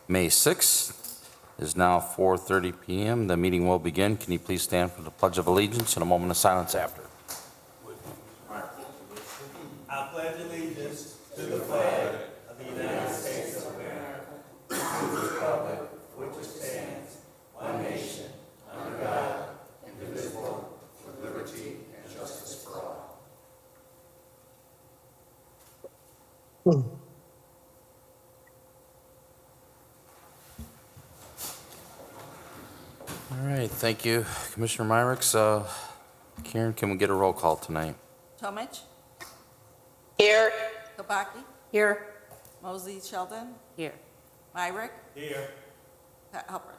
May 6th. It is now 4:30 p.m. The meeting will begin. Can you please stand for the Pledge of Allegiance and a moment of silence after? I pledge allegiance to the flag of the United States of America, to the republic for which it stands, one nation, under God, indivisible, with liberty and justice for all. All right, thank you, Commissioner Myricks. Karen, can we get a roll call tonight? Tomich, Here. Kabaki, Here. Mosey Sheldon, Here. Myrick, Here. Helpers.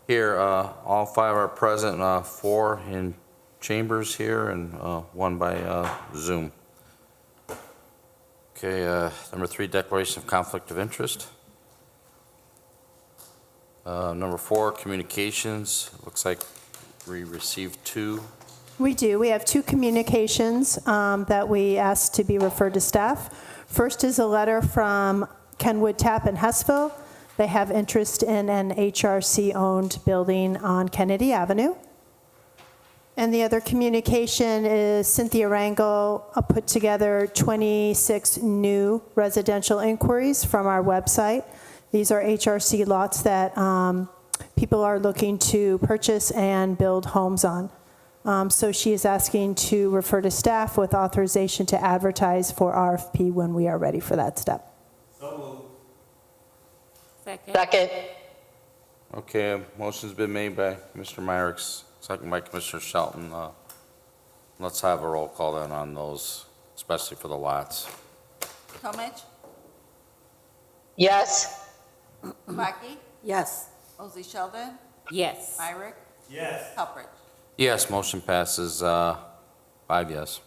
Here, all five are present, 4 in chambers here and 1 by Zoom. Okay, number 3, declaration of conflict of interest. Number 4, communications. Looks like we received 2. We do. We have 2 communications that we asked to be referred to staff. First is a letter from Kenwood Tap in Hessville. They have interest in an HRC-owned building on Kennedy Avenue. And the other communication is Cynthia Rangel put together 26 new residential inquiries from our website. These are HRC lots that people are looking to purchase and build homes on. So she is asking to refer to staff with authorization to advertise for RFP when we are ready for that step. So moved. Second. Okay, motion's been made by Commissioner Myricks, second by Commissioner Shelton. Let's have a roll call then on those, especially for the lots. Tomich, Yes. Kabaki, Yes. Mosey Sheldon, Yes. Myrick, Yes. Helpers. Yes, motion passes 5 yes.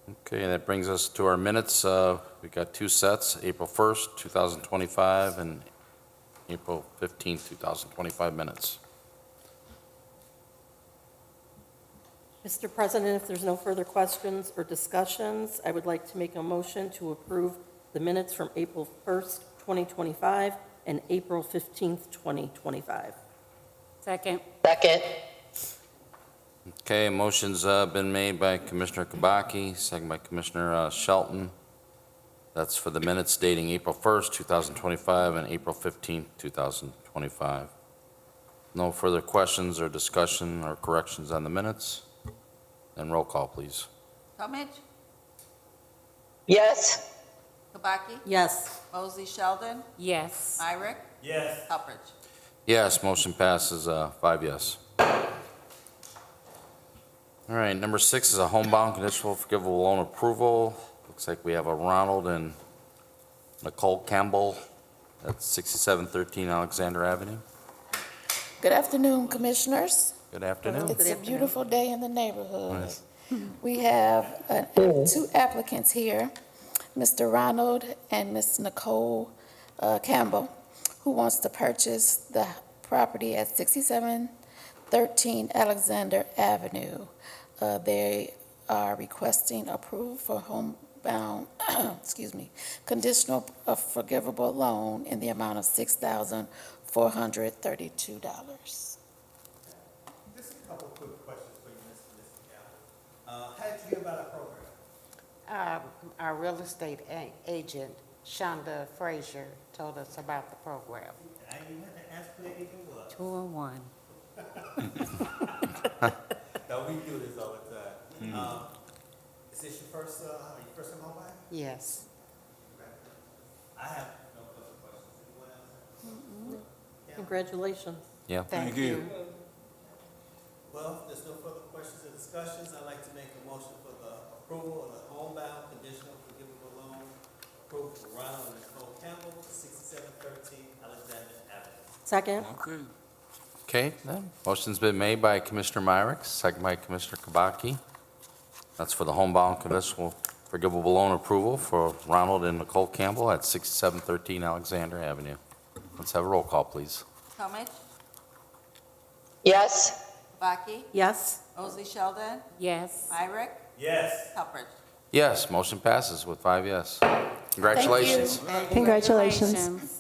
Okay, that brings us to our minutes. We've got 2 sets, April 1st, 2025, and April 15th, 2025 minutes. Mr. President, if there's no further questions or discussions, I would like to make a motion to approve the minutes from April 1st, 2025, and April 15th, 2025. Second. Okay, motion's been made by Commissioner Kabaki, second by Commissioner Shelton. That's for the minutes dating April 1st, 2025, and April 15th, 2025. No further questions or discussion or corrections on the minutes? Then roll call, please. Tomich, Yes. Kabaki, Yes. Mosey Sheldon, Yes. Myrick, Yes. Helpers. Yes, motion passes 5 yes. All right, number 6 is a homebound conditional forgivable loan approval. Looks like we have a Ronald and Nicole Campbell at 6713 Alexander Avenue. Good afternoon, Commissioners. Good afternoon. It's a beautiful day in the neighborhood. Nice. We have 2 applicants here, Mr. Ronald and Ms. Nicole Campbell, who wants to purchase the property at 6713 Alexander Avenue. They are requesting approval for homebound, conditional forgivable loan in the amount of $6,432. Just a couple quick questions for you, Mr. Campbell. How did you hear about our program? Our real estate agent, Shonda Frazier, told us about the program. I didn't even have to ask who that agent was. 2 and 1. No, we do this all the time. Is this your first time home buyer? Yes. I have no further questions. Anyone else? Congratulations. Yeah. Thank you. Well, if there's no further questions or discussions, I'd like to make a motion for the approval of the homebound conditional forgivable loan approved for Ronald and Nicole Campbell, 6713 Alexander Avenue. Second. Okay, then, motion's been made by Commissioner Myrick, second by Commissioner Kabaki. That's for the homebound conditional forgivable loan approval for Ronald and Nicole Campbell at 6713 Alexander Avenue. Let's have a roll call, please. Tomich, Yes. Kabaki, Yes. Mosey Sheldon, Yes. Myrick, Yes. Helpers. Yes, motion passes with 5 yes. Congratulations. Congratulations.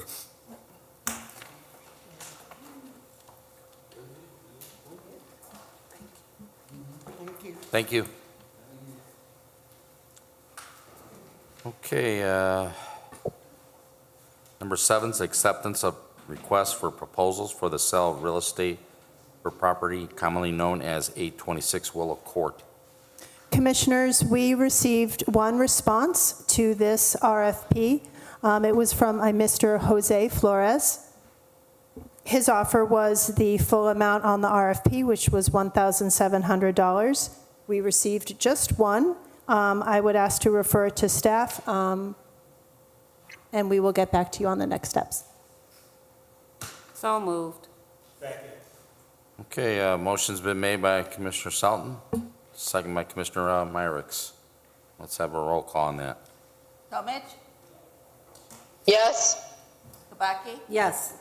Thank you. Okay, number 7 is acceptance of requests for proposals for the sale of real estate for property commonly known as 826 Willow Court. Commissioners, we received one response to this RFP. It was from a Mr. Jose Flores. His offer was the full amount on the RFP, which was $1,700. We received just one. I would ask to refer it to staff, and we will get back to you on the next steps. So moved. Second. Okay, motion's been made by Commissioner Salton, second by Commissioner Myricks. Let's have a roll call on that. Talmadge. Yes. Kabaki. Yes.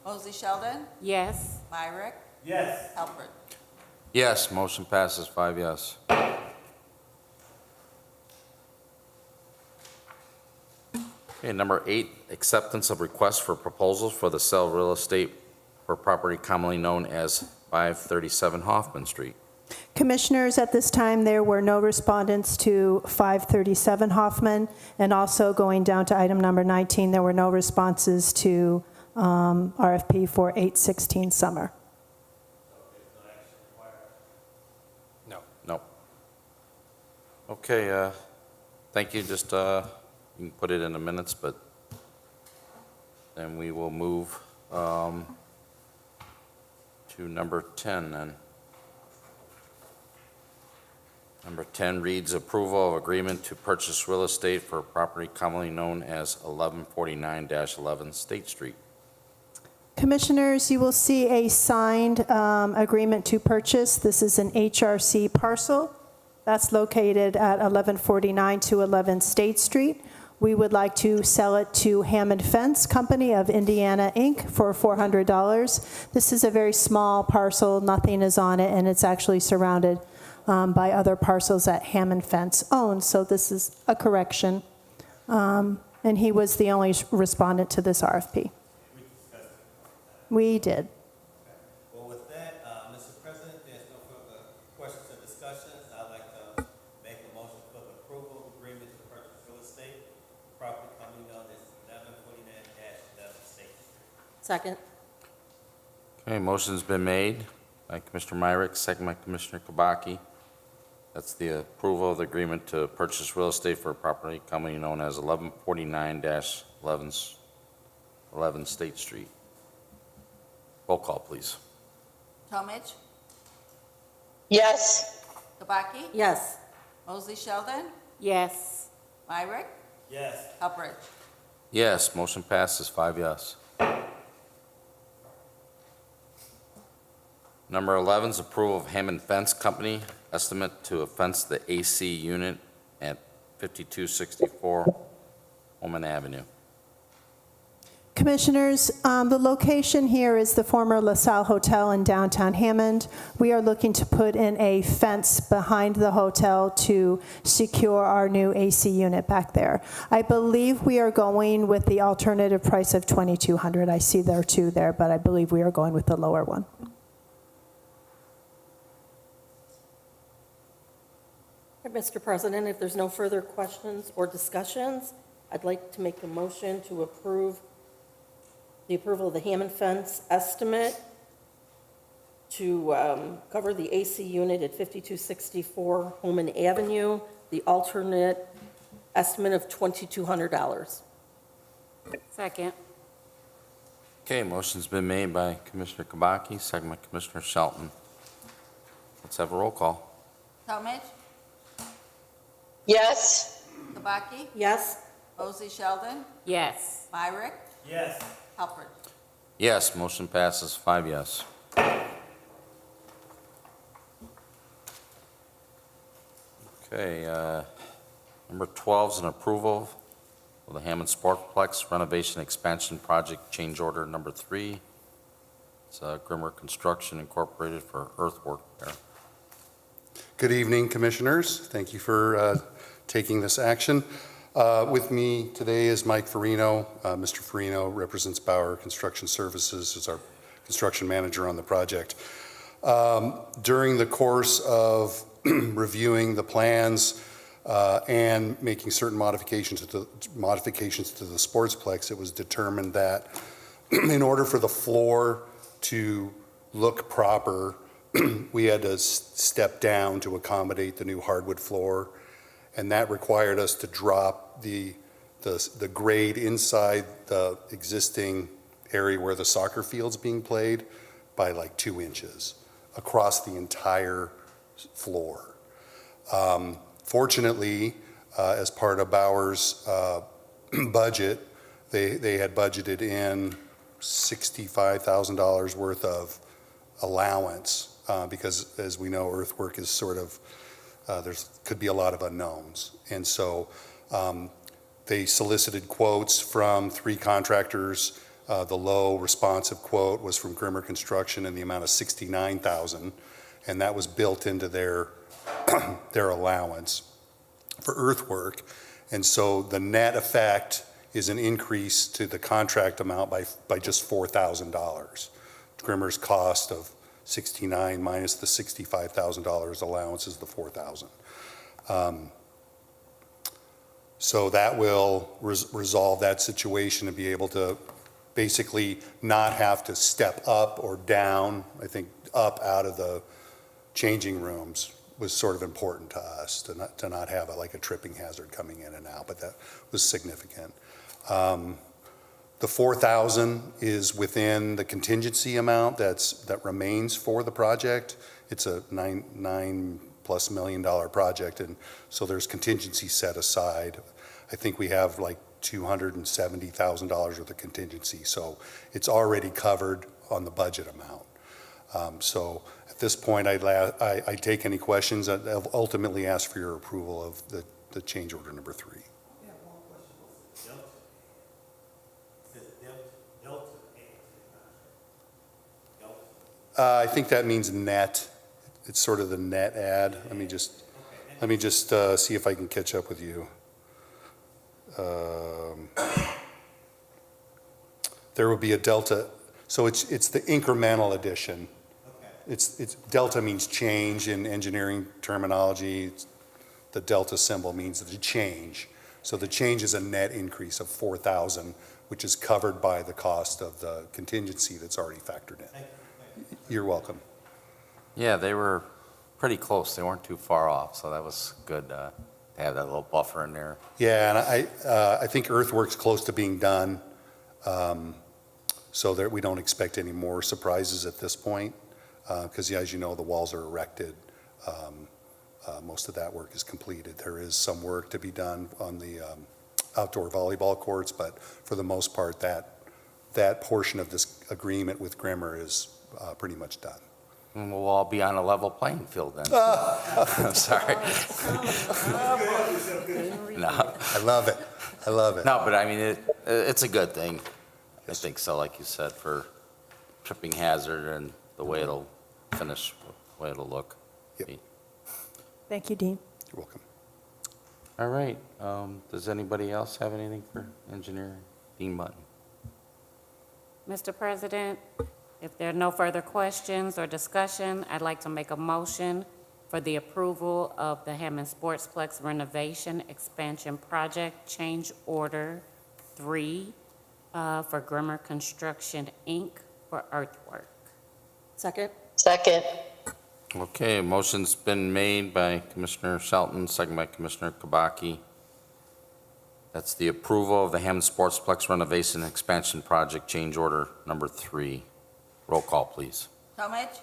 Mosley Sheldon. Yes. Myrick. Yes. Halpert. Yes, motion passes 5 yes. Okay, number 8, acceptance of requests for proposals for the sale of real estate for property commonly known as 537 Hoffman Street. Commissioners, at this time, there were no respondents to 537 Hoffman, and also going down to item number 19, there were no responses to RFP for 816 Summer. No. Okay, thank you. Just, you can put it in the minutes, but then we will move to number 10 then. Number 10 reads approval of agreement to purchase real estate for a property commonly known as 1149-11 State Street. Commissioners, you will see a signed agreement to purchase. This is an HRC parcel that's located at 1149 to 11 State Street. We would like to sell it to Hammond Fence Company of Indiana, Inc. for $400. This is a very small parcel, nothing is on it, and it's actually surrounded by other parcels that Hammond Fence owns, so this is a correction. And he was the only respondent to this RFP. We did. Well, with that, Mr. President, there's no further questions or discussions. I'd like to make a motion for the approval of agreement to purchase real estate, property commonly known as 1149-11 State Street. Second. Okay, motion's been made by Commissioner Myrick, second by Commissioner Kabaki. That's the approval of the agreement to purchase real estate for a property commonly known as 1149-11 State Street. Roll call, please. Talmadge. Yes. Kabaki. Yes. Mosley Sheldon. Yes. Myrick. Yes. Halpert. Yes, motion passes 5 yes. Number 11 is approval of Hammond Fence Company, estimate to fence the AC unit at 5264 Holman Avenue. Commissioners, the location here is the former LaSalle Hotel in downtown Hammond. We are looking to put in a fence behind the hotel to secure our new AC unit back there. I believe we are going with the alternative price of $2,200. I see there are two there, but I believe we are going with the lower one. Mr. President, if there's no further questions or discussions, I'd like to make a motion to approve the approval of the Hammond Fence estimate to cover the AC unit at 5264 Holman Avenue, the alternate estimate of $2,200. Second. Okay, motion's been made by Commissioner Kabaki, second by Commissioner Shelton. Let's have a roll call. Talmadge. Yes. Kabaki. Yes? Mosley Sheldon. Yes. Myrick. Yes. Halpert. Yes, motion passes 5 yes. Okay, number 12 is an approval of the Hammond Sportplex renovation expansion project change order number 3. It's Grimmer Construction Incorporated for earthwork there. Good evening, Commissioners. Thank you for taking this action. With me today is Mike Farino. Mr. Farino represents Bauer Construction Services as our construction manager on the project. During the course of reviewing the plans and making certain modifications to the sportsplex, it was determined that in order for the floor to look proper, we had to step down to accommodate the new hardwood floor, and that required us to drop the grade inside the existing area where the soccer field's being played by like 2 inches across the entire floor. Fortunately, as part of Bauer's budget, they had budgeted in $65,000 worth of allowance because, as we know, earthwork is sort of, could be a lot of unknowns. And so they solicited quotes from 3 contractors. The low responsive quote was from Grimmer Construction in the amount of $69,000, and that was built into their allowance for earthwork. And so the net effect is an increase to the contract amount by just $4,000. Grimmer's cost of $69 minus the $65,000 allowance is the $4,000. So that will resolve that situation and be able to basically not have to step up or down. I think up out of the changing rooms was sort of important to us, to not have like a tripping hazard coming in and out, but that was significant. The $4,000 is within the contingency amount that remains for the project. It's a $9+ million project, and so there's contingency set aside. I think we have like $270,000 worth of contingency, so it's already covered on the budget amount. So at this point, I take any questions. I'll ultimately ask for your approval of the change order number 3. I think that means net. It's sort of the net add. Let me just see if I can catch up with you. There will be a delta. So it's the incremental addition. It's delta means change in engineering terminology. The delta symbol means the change. So the change is a net increase of $4,000, which is covered by the cost of the contingency that's already factored in. You're welcome. Yeah, they were pretty close. They weren't too far off, so that was good to have that little buffer in there. Yeah, and I think earthwork's close to being done, so that we don't expect any more surprises at this point, because as you know, the walls are erected. Most of that work is completed. There is some work to be done on the outdoor volleyball courts, but for the most part, that portion of this agreement with Grimmer is pretty much done. And we'll all be on a level playing field then. I'm sorry. No. I love it. I love it. No, but I mean, it's a good thing. I think so, like you said, for tripping hazard and the way it'll finish, the way it'll look. Yep. Thank you, Dean. You're welcome. All right. Does anybody else have anything for engineering? Dean Button. Mr. President, if there are no further questions or discussion, I'd like to make a motion for the approval of the Hammond Sportsplex renovation expansion project change order 3 for Grimmer Construction, Inc. for earthwork. Second? Second. Okay, a motion's been made by Commissioner Shelton, second by Commissioner Kabaki. That's the approval of the Hammond Sportsplex renovation expansion project change order number 3. Roll call, please. Talmadge,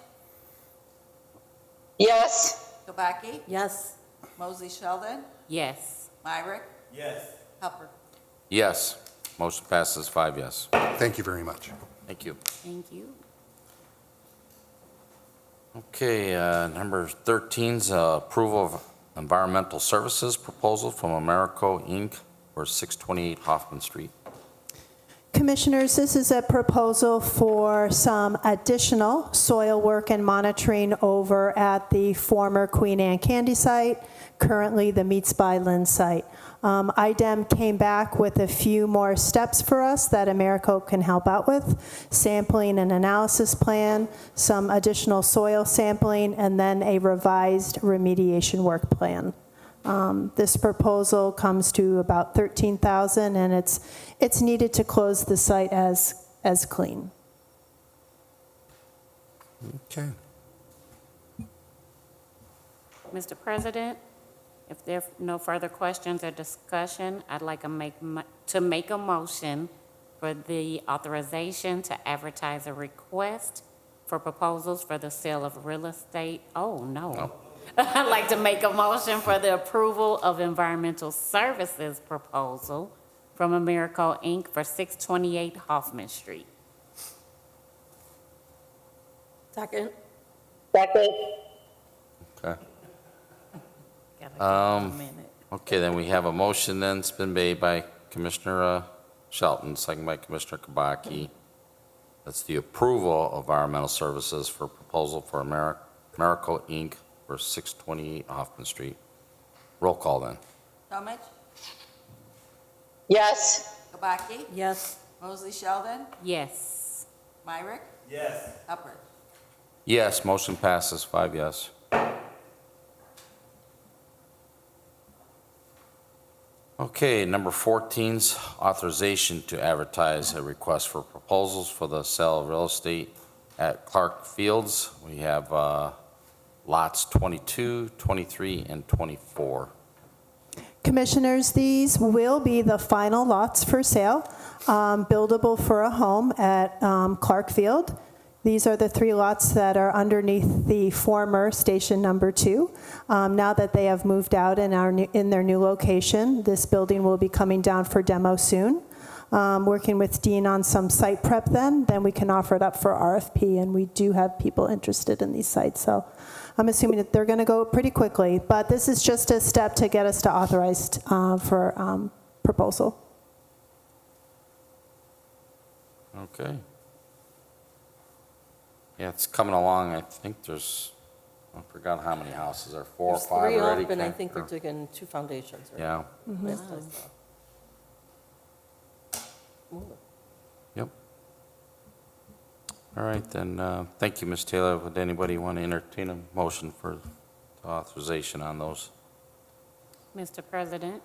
Yes. Kabaki, Yes. Mosley Sheldon, Yes. Myrick, Yes. Hupper. Yes. Motion passes 5 yes. Thank you very much. Thank you. Thank you. Okay, number 13 is approval of environmental services proposal from Americo, Inc. for 628 Hoffman Street. Commissioners, this is a proposal for some additional soil work and monitoring over at the former Queen Anne Candy site, currently the Meats by Lynn site. IDEM came back with a few more steps for us that Americo can help out with: sampling and analysis plan, some additional soil sampling, and then a revised remediation work plan. This proposal comes to about $13,000, and it's needed to close the site as clean. Okay. Mr. President, if there are no further questions or discussion, I'd like to make a motion for the authorization to advertise a request for proposals for the sale of real estate. Oh, no. I'd like to make a motion for the approval of environmental services proposal from Americo Inc. for 628 Hoffman Street. Second? Okay. Gotta give it a minute. Okay, then we have a motion then. It's been made by Commissioner Shelton, second by Commissioner Kabaki. That's the approval of environmental services for proposal for Americo Inc. for 628 Hoffman Street. Roll call then. Tomich, Yes. Kabaki, Yes. Mosley Sheldon, Yes. Myrick, Yes. Hubbard. Yes, motion passes, 5 yes. Okay, number 14's authorization to advertise a request for proposals for the sale of real estate at Clark Fields. We have lots 22, 23, and 24. Commissioners, these will be the final lots for sale, buildable for a home at Clark Field. These are the 3 lots that are underneath the former Station Number 2. Now that they have moved out and in their new location, this building will be coming down for demo soon. Working with Dean on some site prep then we can offer it up for RFP, and we do have people interested in these sites. So I'm assuming that they're going to go pretty quickly, but this is just a step to get us to authorized for proposal. Okay. Yeah, it's coming along. I think I forgot how many houses. There are 4 or There's 5 3 already. up, and I Ken? think they're digging 2 foundations. Right? Yeah, Last I saw. Ooh. yep. All right, then, thank you, Ms. Taylor. Would anybody want to entertain a motion for authorization on those? Mr. President,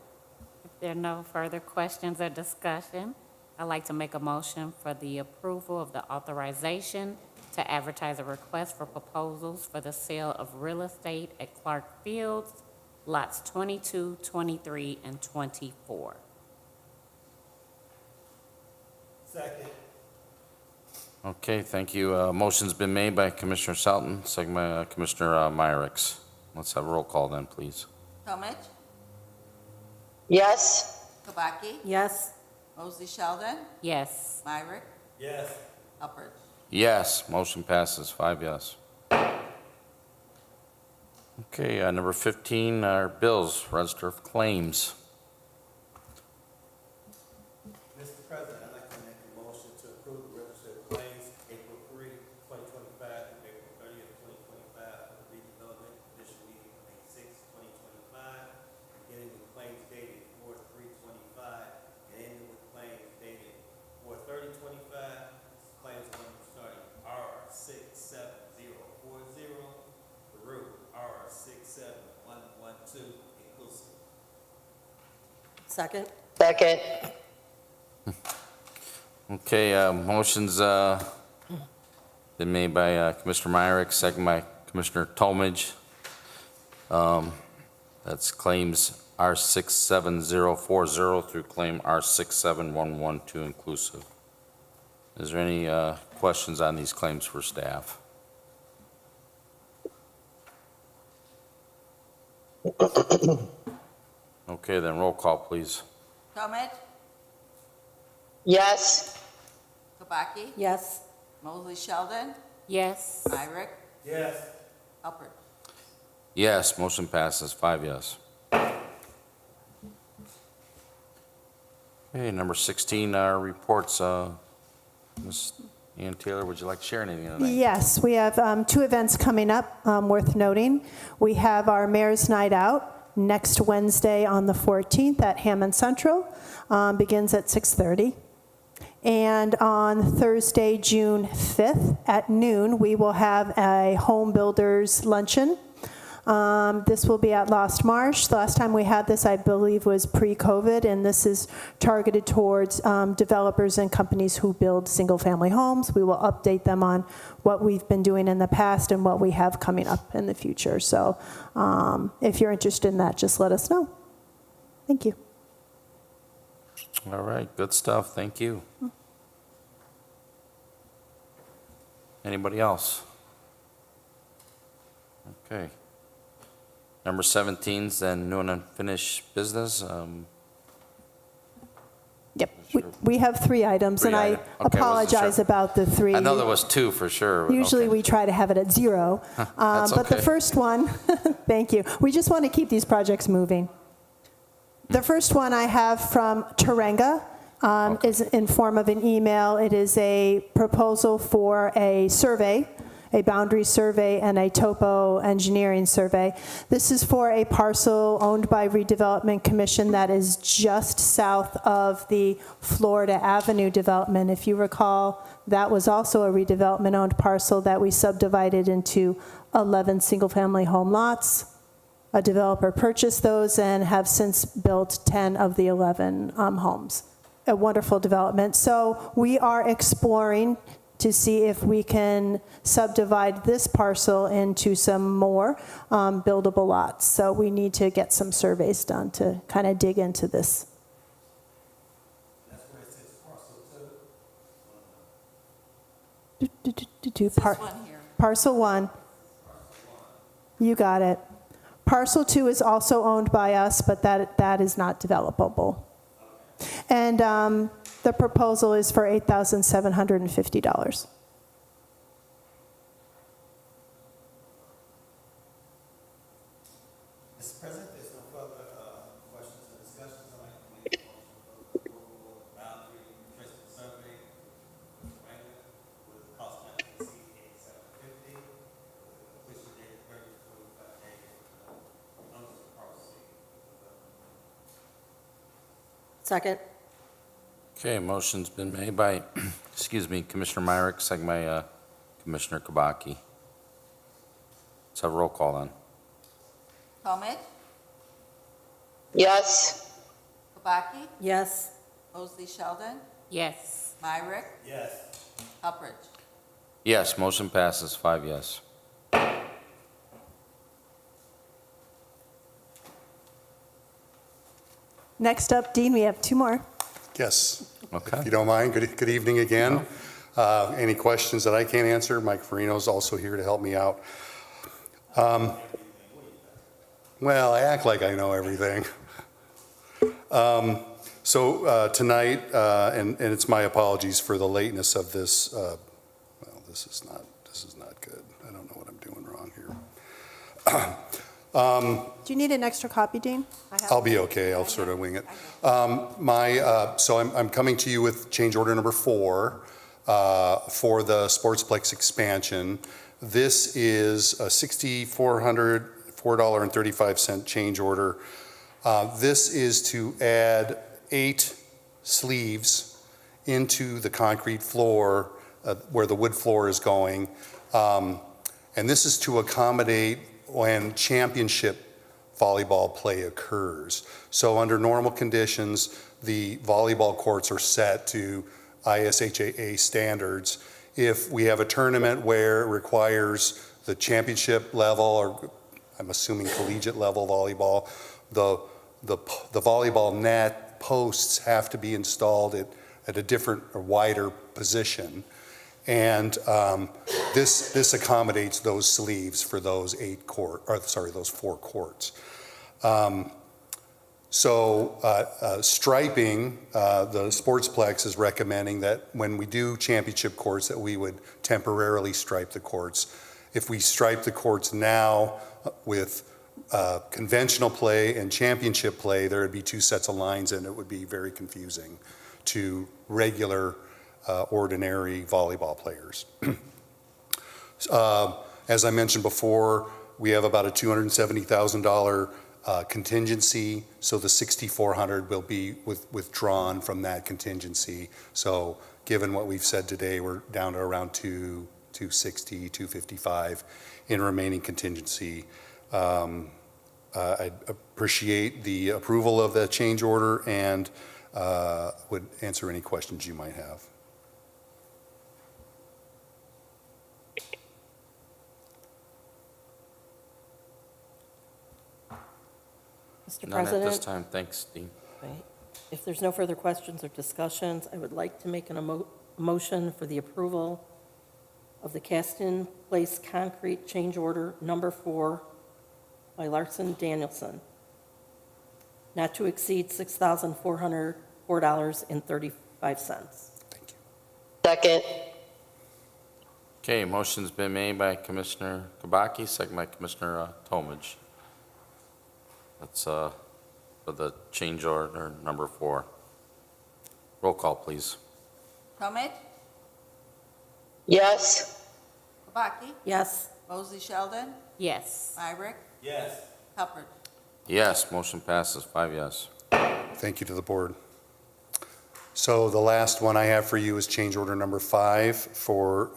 if there are no further questions or discussion, I'd like to make a motion for the approval of the authorization to advertise a request for proposals for the sale of real estate at Clark Fields, lots 22, 23, and 24. Second. Okay, thank you. Motion's been made by Commissioner Shelton, second by Commissioner Myricks. Let's have a roll call then, please. Tomich, Yes. Kabaki, Yes. Mosley Sheldon, Yes. Myrick, Yes. Hubbard. Yes, motion passes, 5 yes. Okay, number 15 are bills, register of claims. Mr. President, I'd like to make a motion to approve the register of claims April 3, 2025 through April 30th, 2025 for the redevelopment commission meeting of May 6, 2025, beginning with claims dated 4/3/25 and ending with claims dated 4/30/25. Claims number starting R67040 through R67112 inclusive. Second? Second. Okay, motion's been made by Commissioner Myrick, second by Commissioner Tomage. That's claims R67040 through claim R67112 inclusive. Is there any questions on these claims for staff? Okay, then roll call, please. Tomich, Yes. Kabaki, Yes. Mosley Sheldon, Yes. Myrick, Yes. Hubbard. Yes, motion passes, 5 yes. Okay, number 16, reports. Ms. Ann Taylor, would you like to share anything tonight? Yes, we have 2 events coming up worth noting. We have our Mayor's Night Out next Wednesday on the 14th at Hammond Central, begins at 6:30. And on Thursday, June 5th at noon, we will have a home builders luncheon. This will be at Lost Marsh. The last time we had this, I believe, was pre-COVID, and this is targeted towards developers and companies who build single-family homes. We will update them on what we've been doing in the past and what we have coming up in the future. So if you're interested in that, just let us know. Thank you. All right, good stuff, thank you. Anybody else? Okay. Number 17's then new and unfinished business. Yep, we have 3 items, and Three I item- okay, wasn't apologize sure. about the 3. I know there was 2 for sure. but Usually okay. we try to have it at 0. That's But the okay. first one, thank you. We just want to keep these projects moving. The first one I have from Tarenga is in form of an email. It is a proposal for a survey, a boundary survey and a topo engineering survey. This is for a parcel owned by Redevelopment Commission that is just south of the Florida Avenue development. If you recall, that was also a redevelopment-owned parcel that we subdivided into 11 single-family home lots. A developer purchased those and have since built 10 of the 11 homes. A wonderful development. So we are exploring to see if we can subdivide this parcel into some more buildable lots. So we need to get some surveys done to kind of dig into this. That's where it says parcel 2. Do This one here. Parcel 1. You got it. Parcel 2 is also owned by us, but that is not developable. And the proposal is for $8,750. Mr. President, there's no further questions or discussions. I'd like to make a motion for the approval of the boundary interested survey with Wagner with a cost not to exceed $8,750 with a completion date of 30 to 45 days. Notice of parcel. Second. Okay, motion's been made by, excuse me, Commissioner Myrick, second by Commissioner Kabaki. Let's have a roll call then. Talmadge, yes, Kabaki, Yes. Mosley Sheldon, Yes. Myrick, Yes. Upridge. Yes, motion passes, 5 yes. Next up, Dean, we have 2 more. Yes, if Okay. you don't mind, good evening again. Any questions that I can't answer, Mike Farino's also here to help me out. Well, I act like I know everything. So tonight, and it's my apologies for the lateness of this, well, this is not good. I don't know what I'm doing wrong here. Do you need an extra copy, Dean? I have. I'll be okay, I'll sort of wing it. So I'm coming to you with change order number 4 for the Sportsplex expansion. This is a $6,404.35 change order. This is to add 8 sleeves into the concrete floor where the wood floor is going. And this is to accommodate when championship volleyball play occurs. So under normal conditions, the volleyball courts are set to ISHAA standards. If we have a tournament where it requires the championship level, or I'm assuming collegiate level volleyball, the volleyball net posts have to be installed at a different or wider position. And this accommodates those sleeves for those 4 courts. Striping, the Sportsplex is recommending that when we do championship courts that we would temporarily stripe the courts. If we stripe the courts now with conventional play and championship play, there would be 2 sets of lines and it would be very confusing to regular ordinary volleyball players. As I mentioned before, we have about a $270,000 contingency, so the 6,400 will be withdrawn from that contingency. So given what we've said today, we're down to around 260, 255 in remaining contingency. I appreciate the approval of the change order and would answer any questions you might have. Mr. None at this President, time. Thanks, Dean. right, if there's no further questions or discussions, I would like to make a motion for the approval of the cast-in-place concrete change order number 4 by Larson Danielson, not to exceed $6,404.35. Thank you. Second. Okay, motion's been made by Commissioner Kabaki, second by Commissioner Tomage. That's for the change order number 4. Roll call, please. Tomich, Yes. Kabaki, Yes, Mosley Sheldon, Yes. Myrick, Yes. Hubbard. Yes, motion passes 5 yes. Thank you to the board. So the last one I have for you is change order number 5 for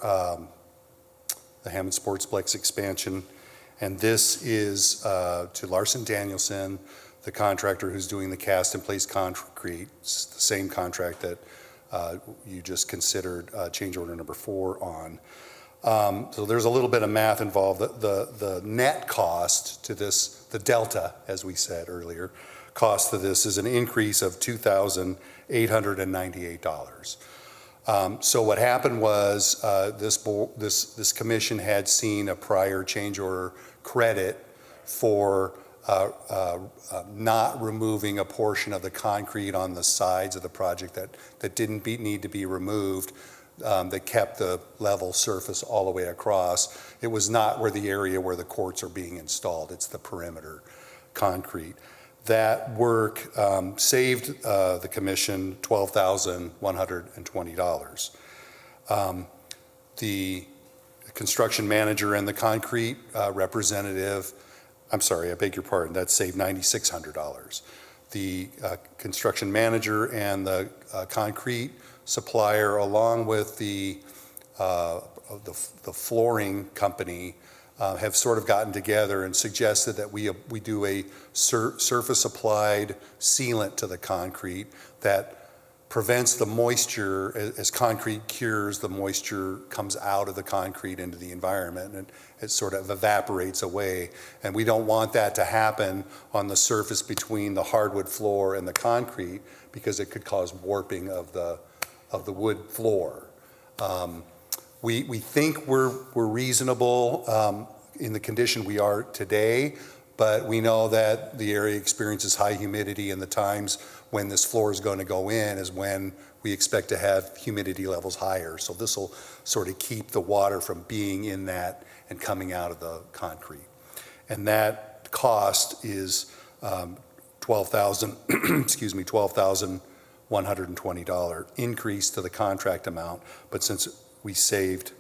the Hammond Sportsplex expansion. And this is to Larson Danielson, the contractor who's doing the cast-in-place concrete. It's the same contract that you just considered change order number 4 on. So there's a little bit of math involved. The net cost to this, the delta, as we said earlier, cost to this is an increase of $2,898. So what happened was this commission had seen a prior change order credit for not removing a portion of the concrete on the sides of the project that didn't need to be removed, that kept the level surface all the way across. It was not where the area where the courts are being installed. It's the perimeter concrete. That work saved the commission $12,120. The construction manager and the concrete representative, I'm sorry, I beg your pardon, that saved $9,600. The construction manager and the concrete supplier, along with the flooring company, have sort of gotten together and suggested that we do a surface applied sealant to the concrete that prevents the moisture. As concrete cures, the moisture comes out of the concrete into the environment and it sort of evaporates away. And we don't want that to happen on the surface between the hardwood floor and the concrete because it could cause warping of the wood floor. We think we're reasonable in the condition we are today, but we know that the area experiences high humidity, and the times when this floor is going to go in is when we expect to have humidity levels higher. So this will sort of keep the water from being in that and coming out of the concrete. And that cost is $12,120 increase to the contract amount. But since we saved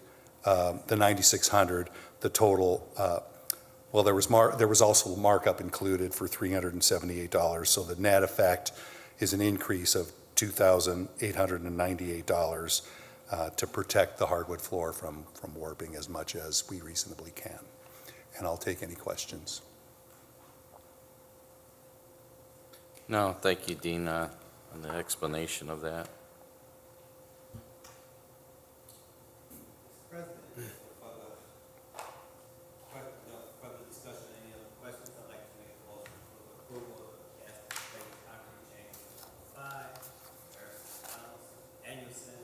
the $9,600, the total, well, there was also a markup included for $378. So the net effect is an increase of $2,898 to protect the hardwood floor from warping as much as we reasonably can. And I'll take any questions. No, thank you, Dean, on the explanation of that. President, further discussion, any other questions? I'd like to make a motion for the approval of the cast-in-place concrete change number 5, Danielson.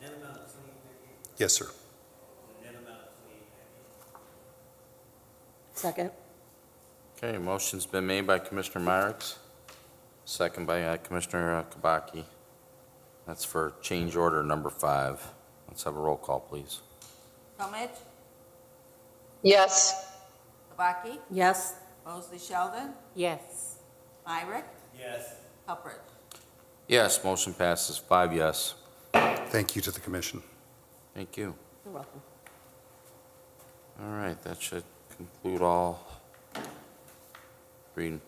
Net amount of $28,000. Yes, sir. Net amount of $28,000. second. Okay, motion's been made by Commissioner Myrick, second by Commissioner Kabaki. That's for change order number 5. Let's have a roll call, please. Tomich, Yes. Kabaki, Yes, Mosley Sheldon, Yes. Myrick, Yes. Hubbard. Yes, motion passes 5 yes. Thank you to the commission. Thank you. you're welcome. All right, that should conclude all green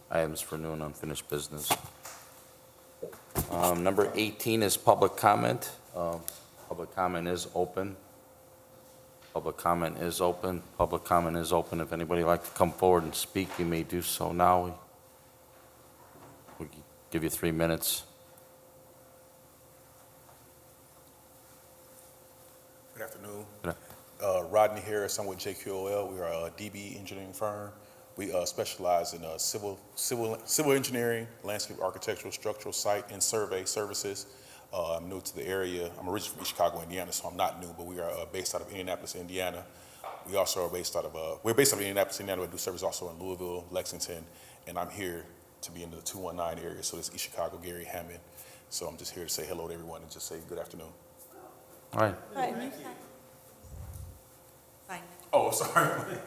items for new and unfinished business. Number 18 is public comment. Public comment is open. Public comment is open. Public comment is open. If anybody would like to come forward and speak, you may do so now. We'll give you 3 minutes. Good afternoon. Good Rodney Harris, I'm with JQOL. We are a DB engineering firm. We specialize in civil engineering, landscape architectural, structural, site, and survey services. I'm new to the area. I'm originally from Chicago, Indiana, so I'm not new, but we are based out of Indianapolis, Indiana. We also are based out of, Indianapolis, Indiana. We do service also in Louisville, Lexington, and I'm here to be in the 219 area, so it's East Chicago, Gary, Hammond. So I'm just here to say hello to everyone and just say good afternoon. All right. Fine. Oh, sorry.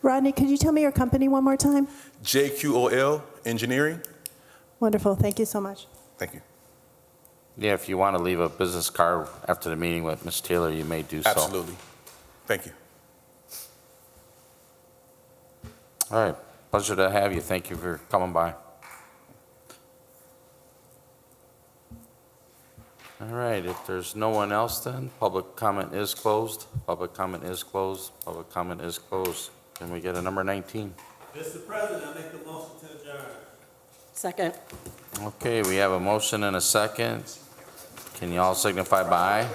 Rodney, could you tell me your company one more time? JQOL Engineering. Wonderful, thank you so much. Thank you. Yeah, if you want to leave a business card after the meeting with Ms. Taylor, you may do so. Absolutely. Thank you. All right, pleasure to have you. Thank you for coming by. All right, if there's no one else then, public comment is closed. Public comment is closed. Public comment is closed. Can we get a number 19? Mr. President, I make a motion to adjourn. Second. Okay, we have a motion and a second. Can you all signify by aye?